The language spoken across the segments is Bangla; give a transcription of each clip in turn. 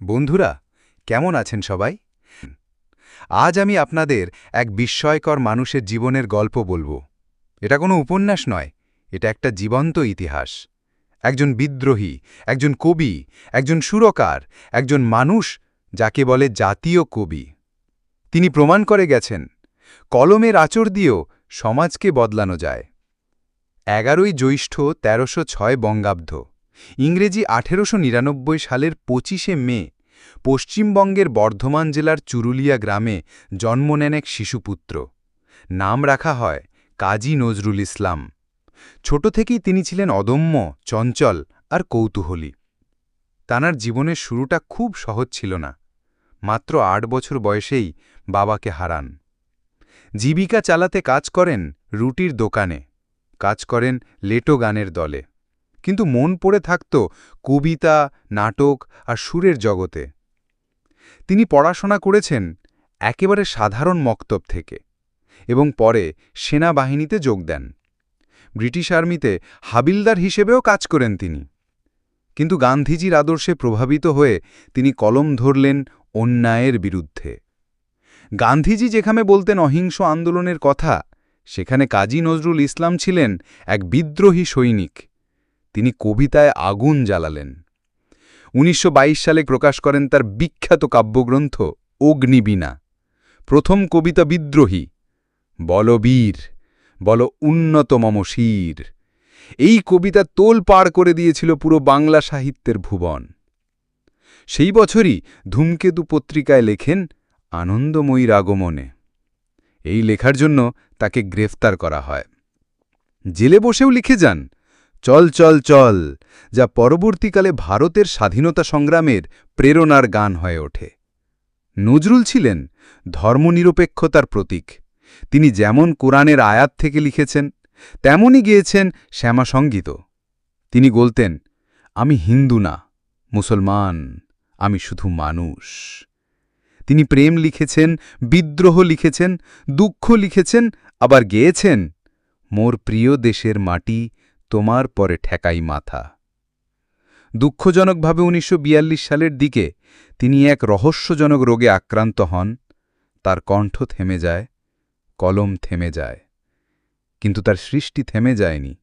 বন্ধুরা, কেমন আছেন সবাই? আজ আমি আপনাদের এক বিস্ময়কর মানুষের জীবনের গল্প বলবো। এটা কোনো উপন্যাস নয়, এটা একটা জীবন্ত ইতিহাস। একজন বিদ্রোহী, একজন কবি, একজন সুরকার, একজন মানুষ যাকে বলে জাতীয় কবি। তিনি প্রমাণ করে গেছেন, কলমের আঁচড় দিয়েও সমাজকে বদলানো যায়। 11ই জ্যৈষ্ঠ ১৩০৬ বঙ্গাব্দ, ইংরেজি ১৮৯৯ সালের ২৫শে মে পশ্চিমবঙ্গের বর্ধমান জেলার চুরুলিয়া গ্রামে জন্ম নেন এক শিশুপুত্র। নাম রাখা হয় কাজী নজরুল ইসলাম। ছোট থেকেই তিনি ছিলেন অদম্য, চঞ্চল আর কৌতূহলী। তাঁর জীবনের শুরুটা খুব সহজ ছিল না। মাত্র ৮ বছর বয়সেই বাবাকে হারান। জীবিকা চালাতে কাজ করেন রুটির দোকানে, কাজ করেন লেটো গানের দলে, কিন্তু মন পড়ে থাকত কবিতা, নাটক আর সুরের জগতে। তিনি পড়াশোনা করেছেন একেবারে সাধারণ মক্তব থেকে এবং পরে সেনাবাহিনীতে যোগ দেন। ব্রিটিশ আর্মিতে হাবিলদার হিসেবেও কাজ করেন তিনি। কিন্তু গান্ধীজির আদর্শে প্রভাবিত হয়ে তিনি কলম ধরলেন অন্যায়ের বিরুদ্ধে। গান্ধীজি যেখানে বলতেন অহিংস আন্দোলনের কথা, সেখানে কাজী নজরুল ইসলাম ছিলেন এক বিদ্রোহী সৈনিক। তিনি কবিতায় আগুন জ্বালালেন। ১৯২২ সালে প্রকাশ করেন তার বিখ্যাত কাব্যগ্রন্থ অগ্নিবীণা। প্রথম কবিতা বিদ্রোহী, বল বীর, বল উন্নত মম শির। এই কবিতা তোলপাড় করে দিয়েছিল পুরো বাংলা সাহিত্যের ভুবন। সেই বছরই ধূমকেতু পত্রিকায় লেখেন আনন্দময়ীর আগমনে। এই লেখার জন্য তাকে গ্রেফতার করা হয়। জেলে বসেও লিখে যান চল চল চল, যা পরবর্তীকালে ভারতের স্বাধীনতা সংগ্রামের প্রেরণার গান হয়ে ওঠে। নজরুল ছিলেন ধর্মনিরপেক্ষতার প্রতীক। তিনি যেমন কোরআনের আয়াত থেকে লিখেছেন, তেমনই গেয়েছেন শ্যামাসঙ্গীত। তিনি বলতেন, আমি হিন্দু না, মুসলমান, আমি শুধু মানুষ। তিনি প্রেম লিখেছেন, বিদ্রোহ লিখেছেন, দুঃখ লিখেছেন, আবার গেয়েছেন মোর প্রিয় দেশের মাটি তোমার পরে ঠেকাই মাথা। দুঃখজনকভাবে ১৯৪২ সালের দিকে তিনি এক রহস্যজনক রোগে আক্রান্ত হন। তার কণ্ঠ থেমে যায়, কলম থেমে যায়, কিন্তু তার সৃষ্টি থেমে যায়নি।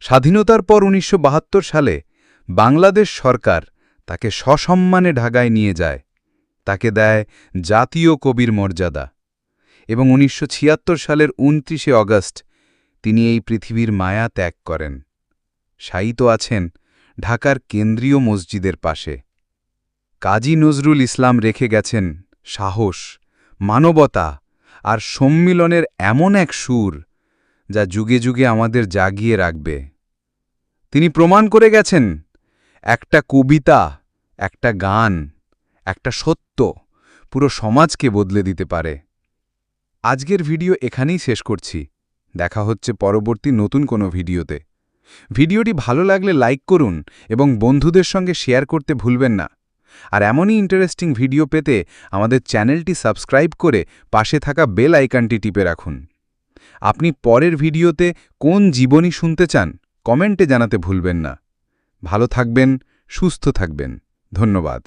স্বাধীনতার পর ১৯৭২ সালে বাংলাদেশ সরকার তাকে সসম্মানে ঢাকায় নিয়ে যায়। তাকে দেয় জাতীয় কবির মর্যাদা এবং ১৯৭৬ সালের ২৯শে অগস্ট তিনি এই পৃথিবীর মায়া ত্যাগ করেন। শায়িত আছেন ঢাকার কেন্দ্রীয় মসজিদের পাশে। কাজী নজরুল ইসলাম রেখে গেছেন সাহস, মানবতা আর সম্মিলনের এমন এক সুর যা যুগে যুগে আমাদের জাগিয়ে রাখবে। তিনি প্রমাণ করে গেছেন, একটা কবিতা, একটা গান, একটা সত্য পুরো সমাজকে বদলে দিতে পারে। আজকের ভিডিও এখানেই শেষ করছি। দেখা হচ্ছে পরবর্তী নতুন কোনো ভিডিওতে। ভিডিওটি ভালো লাগলে লাইক করুন এবং বন্ধুদের সঙ্গে শেয়ার করতে ভুলবেন না। আর এমনই ইন্টারেস্টিং ভিডিও পেতে আমাদের চ্যানেলটি সাবস্ক্রাইব করে পাশে থাকা বেল আইকনটি টিপে রাখুন। আপনি পরের ভিডিওতে কোন জীবনী শুনতে চান কমেন্টে জানাতে ভুলবেন না। ভালো থাকবেন, সুস্থ থাকবেন। ধন্যবাদ।